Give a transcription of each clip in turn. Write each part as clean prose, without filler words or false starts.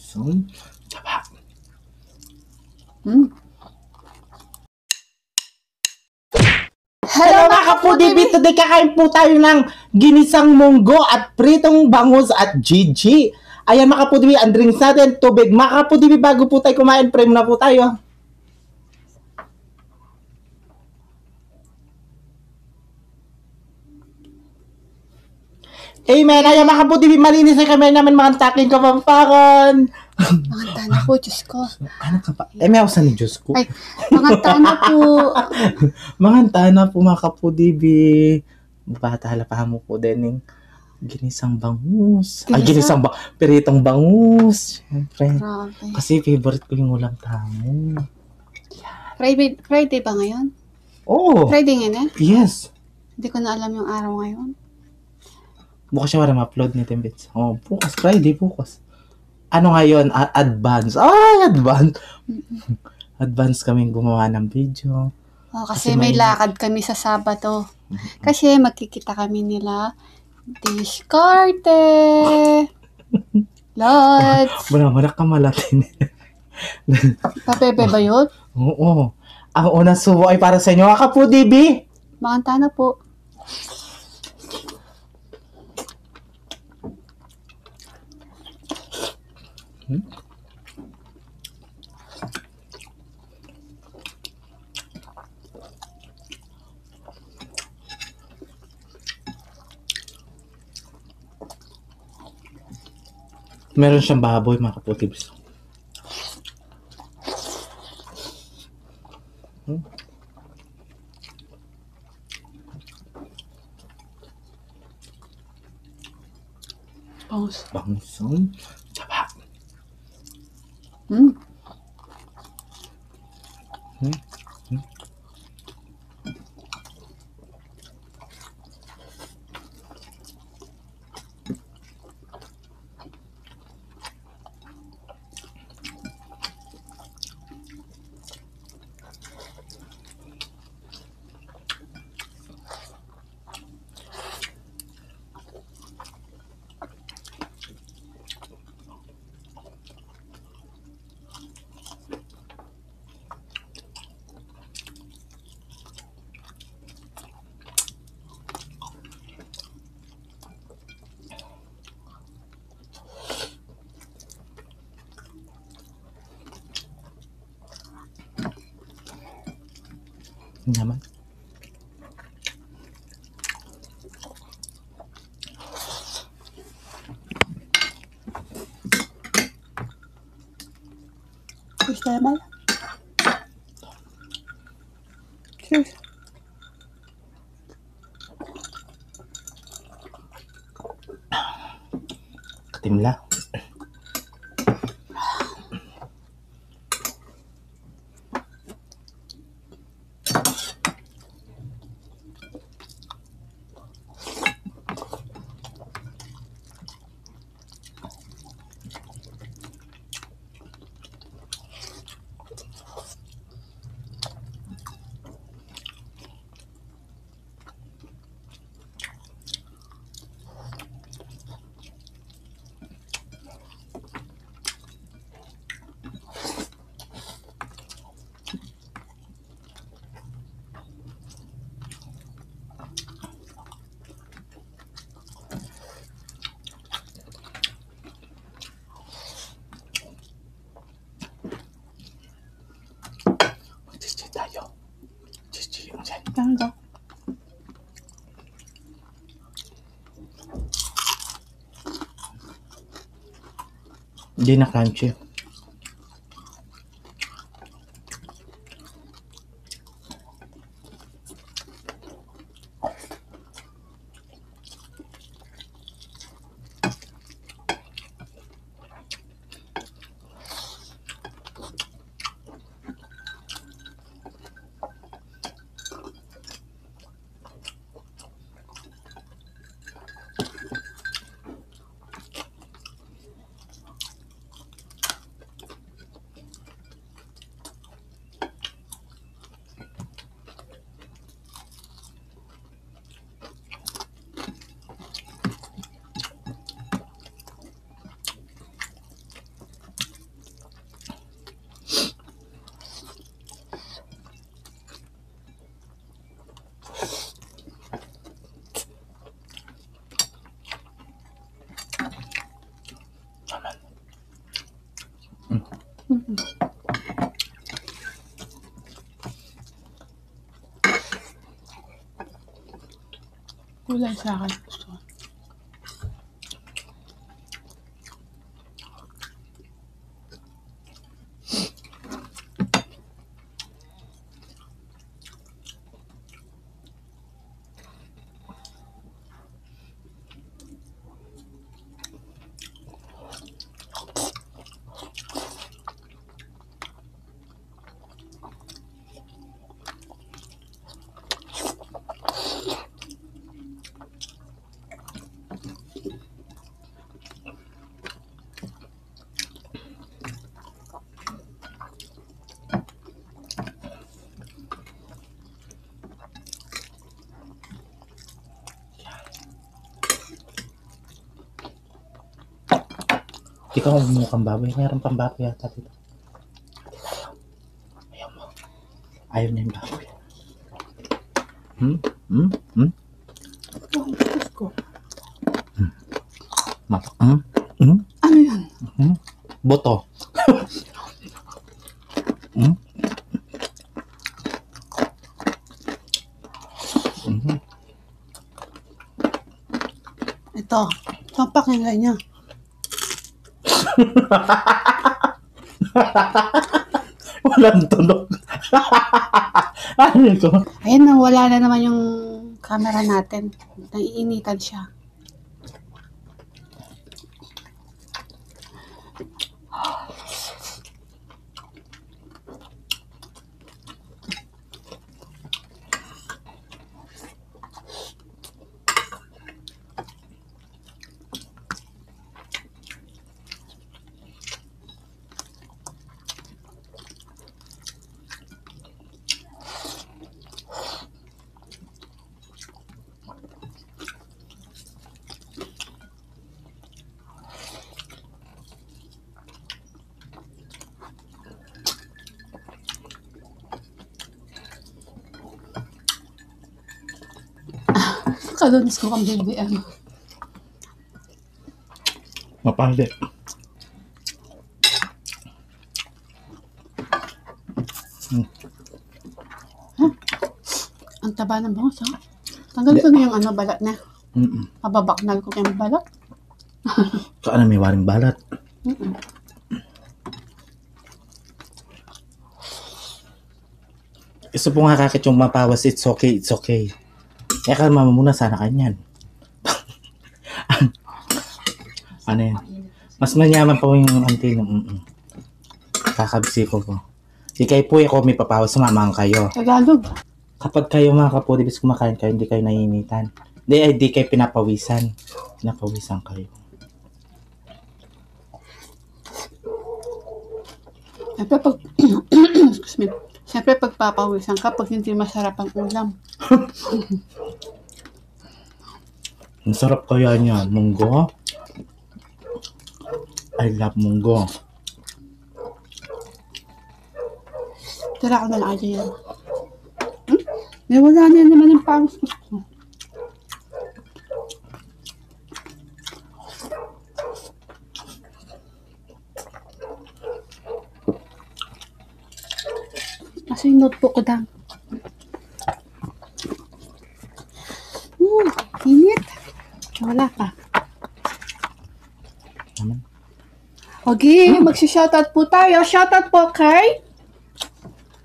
So, taba. Hello mga kapudibi! Today kakain po tayo ng ginisang munggo at pritong bangus at Gigi. Ayan mga kapudibi, ang drinks natin, tubig. Mga kapudibi, bago po tayo kumain, pray muna po tayo. Amen! Ayan mga kapudibi, malinis na kamay namin mga taking kapampangan. Mga tana po, Diyos ko. Ano ka pa? May ako sa ni Diyos ko. Ay, mga tana po. Mga tana po mga kapudibi. Batalapahan mo po din yung ginisang bangus. Ay, ginisang peritong bangus. Siyempre. Grabe. Kasi favorite ko yung ulam tamo. Friday ba ngayon? Oh! Friday ngayon eh? Yes. Hindi ko na alam yung araw ngayon. Bukas siya ma-upload ni Timbits. Oh, bukas. Friday, bukas. Ano ngayon? Advance. Ay, advance. Advance kaming gumawa ng video. Oh, kasi may lakad kami sa Sabado. Kasi magkikita kami nila. Discarte. Lots. Muna ka malatin. Papebe ba yun? Oo. Ang unang subo ay para sa inyo. Kapudibi! Mga tana po. Meron siyang baboy, mga kaputibs. Bangson. Taba. Naman. Gusto naman? Cheers. Katimla. Tayo. Gigi, ang dyan. Ganda. Hindi na crunchy. kulay sa akin. Gusto ko. Ikaw ang mukhang baboy. Mayroon pang baboy yata dito. Ayaw mo. Ayaw niya yung baboy. Ko. Ano yan? Boto. Ito. Sampak yung niya. Walang tunog. Ano ito? Ayan na, wala na naman yung camera natin. Naiinitan siya. Kadunis ko kang BBM. Mapangit. Ang taba ng bangos, ha? Tanggal ko na yung balat na. Pababaknal ko yung balat. Saan may waring balat? Gusto po nga kakit yung mapawas, it's okay, it's okay. Eh, kalma mo muna sana kanyan. Ano yan? Mas manyaman pa yung auntie ng kakabisi ko po. Di kayo po ako may papawas, sumamahan kayo. Tagalog. Kapag kayo mga kapodibis kumakain kayo, hindi kayo naiinitan. Di kayo pinapawisan. Pinapawisan kayo. Siyempre pagpapawisan ka pag hindi masarap ang ulam. Ang sarap kaya niya, munggo. I love munggo. Tira ko na lang yan. Wala na naman yung pangos ko. Kasi yung notebook ko dang. Init. Wala pa. Okay, magsi-shoutout po tayo. Shoutout po kay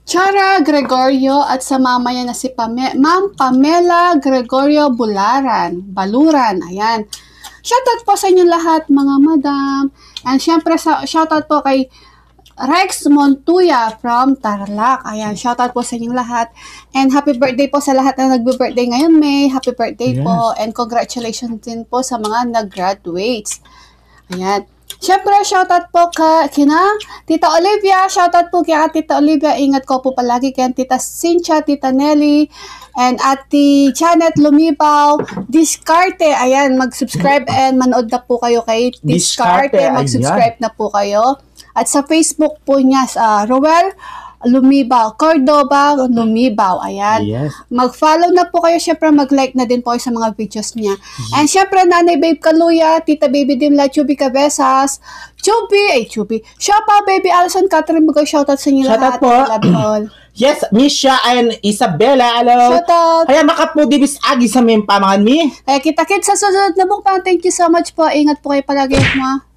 Chara Gregorio at sa mama niya na si Ma'am Pamela Gregorio Baluran. Ayan. Shoutout po sa inyo lahat, mga madam. And syempre, shoutout po kay Rex Montuya from Tarlac. Ayan, shoutout po sa inyong lahat. And happy birthday po sa lahat na nagbe-birthday ngayon, May. Happy birthday po. And congratulations din po sa mga nag-graduates. Ayan. Siyempre, shoutout po kina Tita Olivia. Shoutout po kaya Tita Olivia. Ingat ko po palagi kay Tita Cynthia, Tita Nelly, and Ate Janet Lumibaw. Discarte. Ayan, mag-subscribe and manood na po kayo kay Discarte. Mag-subscribe na po kayo. At sa Facebook po niya, Roel Lumibaw. Cordoba Lumibaw. Ayan. Yes. Mag-follow na po kayo. Syempre, mag-like na din po kayo sa mga videos niya. And syempre, Nanay Babe Kaluya, Tita Baby Dimla, Chubby Cabezas, Chubby. Shoutout, Baby Alison, Catherine Bugay, shoutout sa inyo Shoutout lahat. po. Love you all. Yes, Misha and Isabella, hello. Shoutout. Kaya makapudibis agi sa may pamangan mi. Kaya kita-kits sa susunod na mukbang. Thank you so much po. Ingat po kayo palagi, ma.